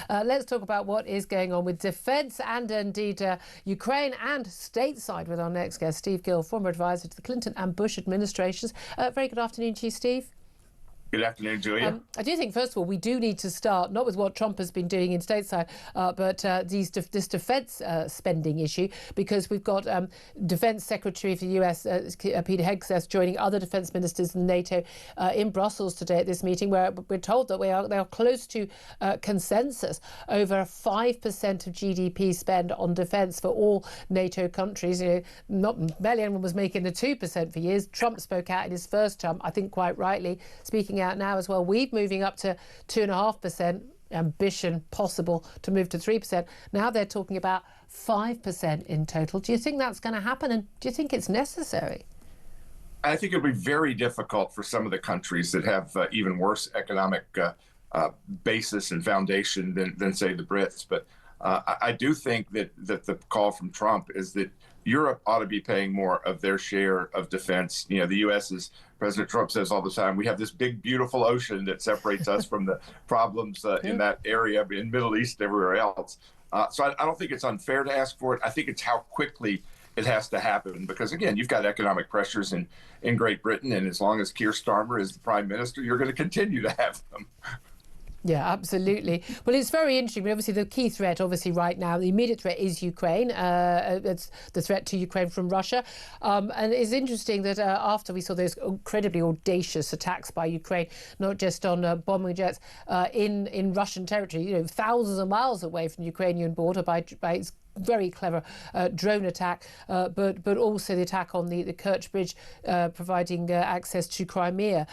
Let's talk about what is going on with defence and indeed Ukraine and stateside with our next guest, Steve Gill, former advisor to the Clinton and Bush administrations. Very good afternoon to you, Steve. Good afternoon, Julia. I do think, first of all, we do need to start not with what Trump has been doing in stateside, but this defence spending issue, because we've got Defence Secretary of the US, Peter Hegseth, joining other defence ministers in NATO in Brussels today at this meeting, where we're told that they are close to consensus over 5% of GDP spend on defence for all NATO countries. You know, barely anyone was making the 2% for years. Trump spoke out in his first term, I think quite rightly, speaking out now as well. We're moving up to 2.5%, ambition possible to move to 3%. Now they're talking about 5% in total. Do you think that's going to happen, and do you think it's necessary? I think it'll be very difficult for some of the countries that have even worse economic basis and foundation than say the Brits. But I do think that the call from Trump is that Europe ought to be paying more of their share of defense. You know, the U.S. is, President Trump says all the time, we have this big, beautiful ocean that separates us from the problems in that area, in Middle East, everywhere else. So I don't think it's unfair to ask for it. I think it's how quickly it has to happen, because, again, you've got economic pressures in Great Britain, and as long as Keir Starmer is the prime minister, you're going to continue to have them. Yeah, absolutely. Well, it's very interesting. But obviously, the key threat, right now, the immediate threat is Ukraine. It's the threat to Ukraine from Russia. And it's interesting that after we saw those incredibly audacious attacks by Ukraine, not just on bombing jets in Russian territory, you know, thousands of miles away from the Ukrainian border by its very clever drone attack, but also the attack on the Kerch Bridge, providing access to Crimea.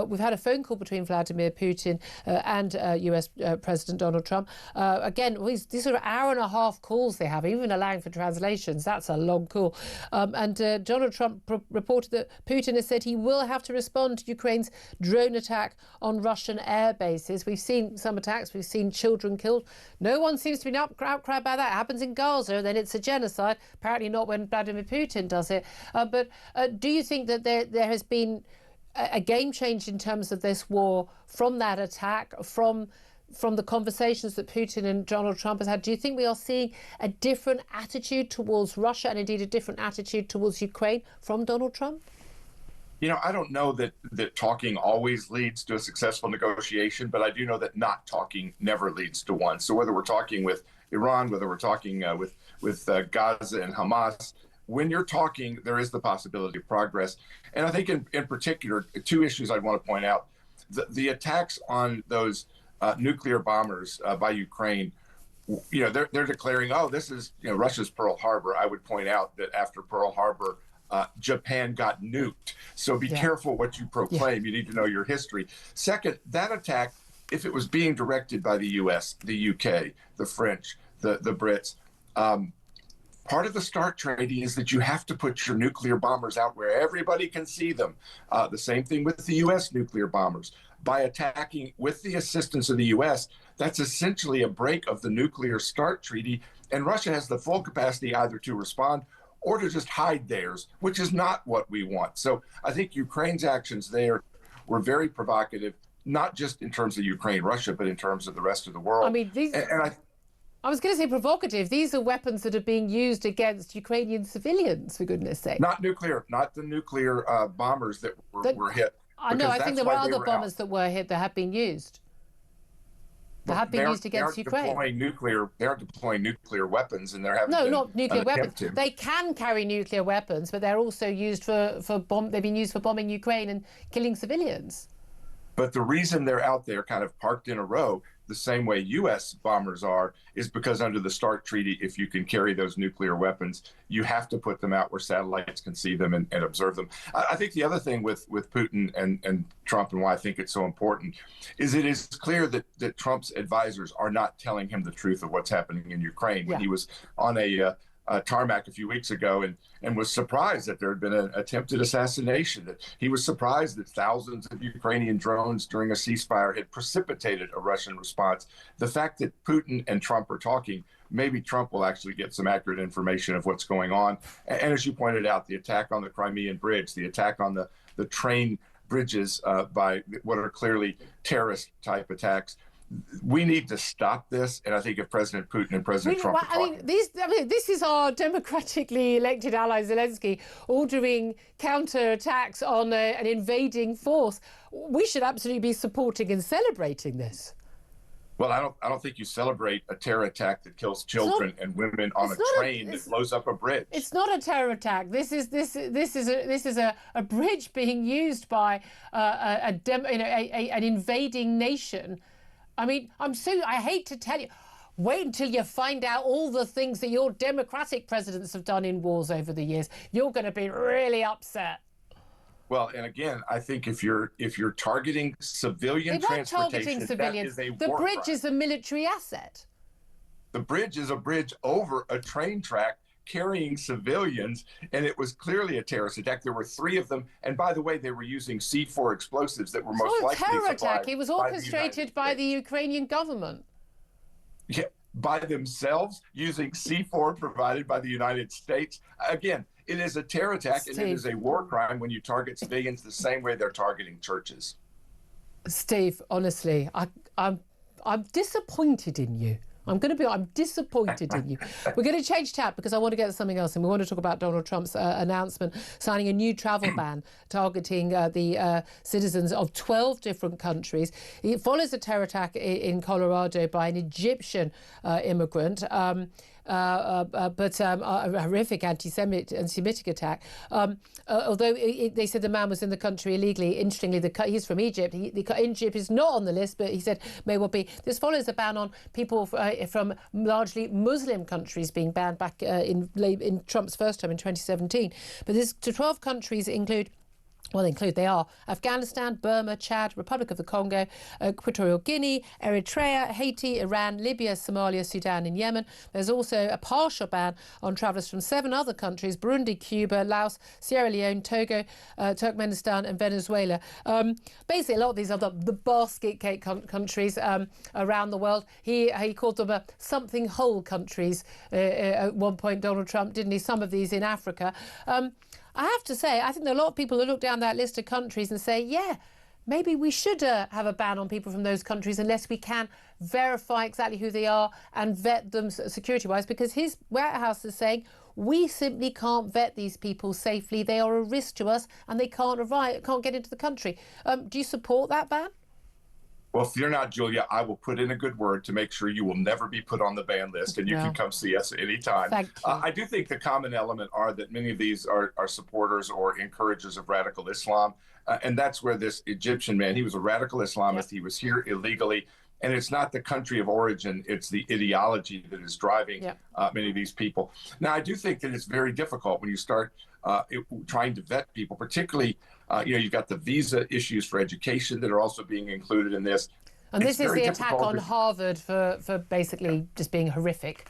We've had a phone call between Vladimir Putin and US President Donald Trump. Again, these are hour-and-a-half calls they have, even allowing for translations. That's a long call. And Donald Trump reported that Putin has said he will have to respond to Ukraine's drone attack on Russian air bases. We've seen some attacks. We've seen children killed. No one seems to be outcried about that. It happens in Gaza. Then it's a genocide. Apparently not when Vladimir Putin does it. But do you think that there has been a game change in terms of this war from that attack, from the conversations that Putin and Donald Trump has had? Do you think we are seeing a different attitude towards Russia, and indeed a different attitude towards Ukraine from Donald Trump? You know, I don't know that talking always leads to a successful negotiation, but I do know that not talking never leads to one. So whether we're talking with Iran, whether we're talking with Gaza and Hamas, when you're talking, there is the possibility of progress. And I think in particular, two issues I'd want to point out. The attacks on those nuclear bombers by Ukraine, you know, they're declaring, oh, this is, you know, Russia's Pearl Harbor. I would point out that after Pearl Harbor, Japan got nuked. So be careful what you proclaim. Yeah. You need to know your history. Second, that attack, if it was being directed by the U.S., the UK, the French, the Brits, part of the START treaty is that you have to put your nuclear bombers out where everybody can see them. The same thing with the U.S. nuclear bombers. By attacking with the assistance of the U.S., that's essentially a break of the nuclear START treaty, and Russia has the full capacity either to respond or to just hide theirs, which is not what we want. So I think Ukraine's actions there were very provocative, not just in terms of Ukraine, Russia, but in terms of the rest of the world. I mean, I was going to say provocative. These are weapons that are being used against Ukrainian civilians, for goodness sake. Not nuclear, not the nuclear bombers that were hit. I know, I think there were other bombers that were hit that have been used. That have been used against Ukraine. They aren't deploying nuclear weapons, and they're having not nuclear weapons. They can carry nuclear weapons, but they're also used they've been used for bombing Ukraine and killing civilians. But the reason they're out there kind of parked in a row, the same way U.S. bombers are, is because under the START treaty, if you can carry those nuclear weapons, you have to put them out where satellites can see them and observe them. I think the other thing with Putin and Trump, and why I think it's so important, is it is clear that Trump's advisors are not telling him the truth of what's happening in Ukraine. When he was on a tarmac a few weeks ago and was surprised that there had been an attempted assassination, that he was surprised that thousands of Ukrainian drones during a ceasefire had precipitated a Russian response. The fact that Putin and Trump are talking, maybe Trump will actually get some accurate information of what's going on. And as you pointed out, the attack on the Crimean Bridge, the attack on the train bridges by what are clearly terrorist type attacks, we need to stop this. And I think if President Putin and President Trump are talking, this is our democratically elected ally Zelensky ordering counterattacks on an invading force. We should absolutely be supporting and celebrating this. Well, I don't think you celebrate a terror attack that kills children and women on a train that blows up a bridge. It's not a terror attack. This is a bridge being used by an invading nation. I mean, I hate to tell you, wait until you find out all the things that your democratic presidents have done in wars over the years. You're going to be really upset. Well, and again, I think if you're targeting civilian transportation, that is a war crime. The bridge is a military asset. The bridge is a bridge over a train track carrying civilians, and it was clearly a terrorist attack. There were 3 of them, and by the way, they were using C4 explosives that were most likely supplied by the United States. It's not a terror attack. It was orchestrated by the Ukrainian government. Yeah, by themselves, using C4 provided by the United States. Again, it is a terror attack, and it is a war crime when you target civilians the same way they're targeting churches. Steve, honestly, I'm disappointed in you. I'm disappointed in you. We're going to change tack because I want to get to something else, and we want to talk about Donald Trump's announcement signing a new travel ban targeting the citizens of 12 different countries. It follows a terror attack in Colorado by an Egyptian immigrant. But a horrific anti-Semitic attack. Although they said the man was in the country illegally. Interestingly, he's from Egypt. Egypt is not on the list, but he said may well be. This follows a ban on people from largely Muslim countries being banned back in Trump's first term in 2017. But this to 12 countries they are Afghanistan, Burma, Chad, Republic of the Congo, Equatorial Guinea, Eritrea, Haiti, Iran, Libya, Somalia, Sudan and Yemen. There's also a partial ban on travellers from 7 other countries: Burundi, Cuba, Laos, Sierra Leone, Togo, Turkmenistan and Venezuela. Basically, a lot of these are the basket cake countries around the world. He called them something whole countries at one point, Donald Trump, didn't he? Some of these in Africa. I have to say, I think there are a lot of people who look down that list of countries and say, yeah, maybe we should have a ban on people from those countries unless we can verify exactly who they are and vet them security-wise, because his White House is saying we simply can't vet these people safely. They are a risk to us and they can't get into the country. Do you support that ban? Well, fear not, Julia. I will put in a good word to make sure you will never be put on the ban list, and you can come see us anytime. Thank you. I do think the common element are that many of these are supporters or encouragers of radical Islam, and that's where this Egyptian man, he was a radical Islamist. He was here illegally, and it's not the country of origin, it's the ideology that is driving many of these people. Now, I do think that it's very difficult when you start trying to vet people, particularly you've got the visa issues for education that are also being included in this. And this is the attack on Harvard for basically just being horrific.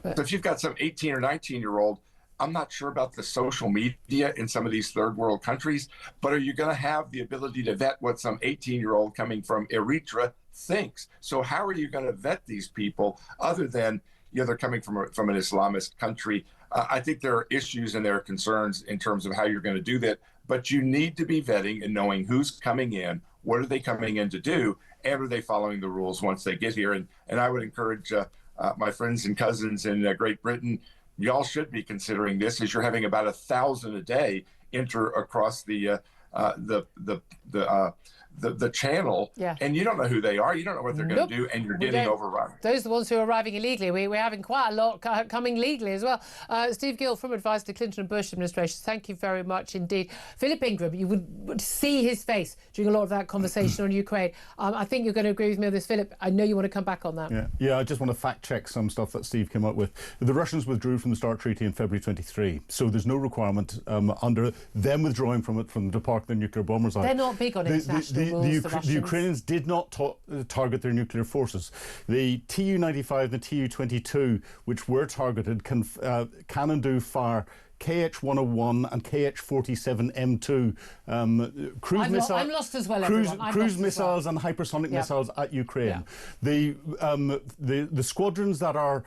So if you've got some 18 or 19-year-old, I'm not sure about the social media in some of these third world countries, but are you going to have the ability to vet what some 18-year-old coming from Eritrea thinks? So how are you going to vet these people other than, they're coming from an Islamist country? I think there are issues and there are concerns in terms of how you're going to do that, but you need to be vetting and knowing who's coming in, what are they coming in to do, and are they following the rules once they get here? And I would encourage my friends and cousins in Great Britain, y'all should be considering this, as you're having about 1,000 a day enter across the channel, and you don't know who they are, you don't know what they're going to do, and you're getting overrun. Those are the ones who are arriving illegally. We're having quite a lot coming legally as well. Steve Gill, from advisor to Clinton and Bush administrations, thank you very much indeed. Philip Ingram, you would see his face during a lot of that conversation on Ukraine. I think you're going to agree with me on this, Philip. I know you want to come back on that. Yeah, I just want to fact check some stuff that Steve came up with. The Russians withdrew from the START treaty in February 23, so there's no requirement under them withdrawing from it from the Department of Nuclear Bombers Act. They're not big on international rules, the Ukrainians did not target their nuclear forces. The Tu-95 and the Tu-22, which were targeted, can and do fire KH-101 and KH-47M2 cruise missiles. I'm lost as well, Cruise missiles and hypersonic missiles at Ukraine. The squadrons that are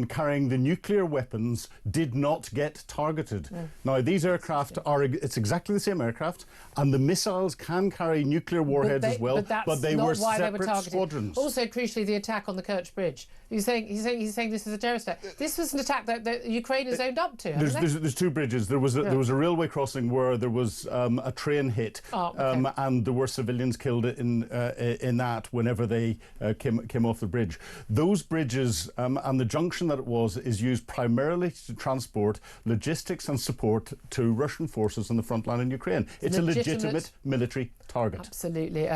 carrying the nuclear weapons did not get targeted. Now, these aircraft it's exactly the same aircraft, and the missiles can carry nuclear warheads as well, but they were separate squadrons. Also, crucially, the attack on the Kerch Bridge. He's saying this is a terrorist attack. This was an attack that Ukraine has owned up to. There's two bridges. There was a railway crossing where there was a train hit, and there were civilians killed in that whenever they came off the bridge. Those bridges and the junction that it was is used primarily to transport logistics and support to Russian forces on the front line in Ukraine. It's a legitimate military target. Absolutely.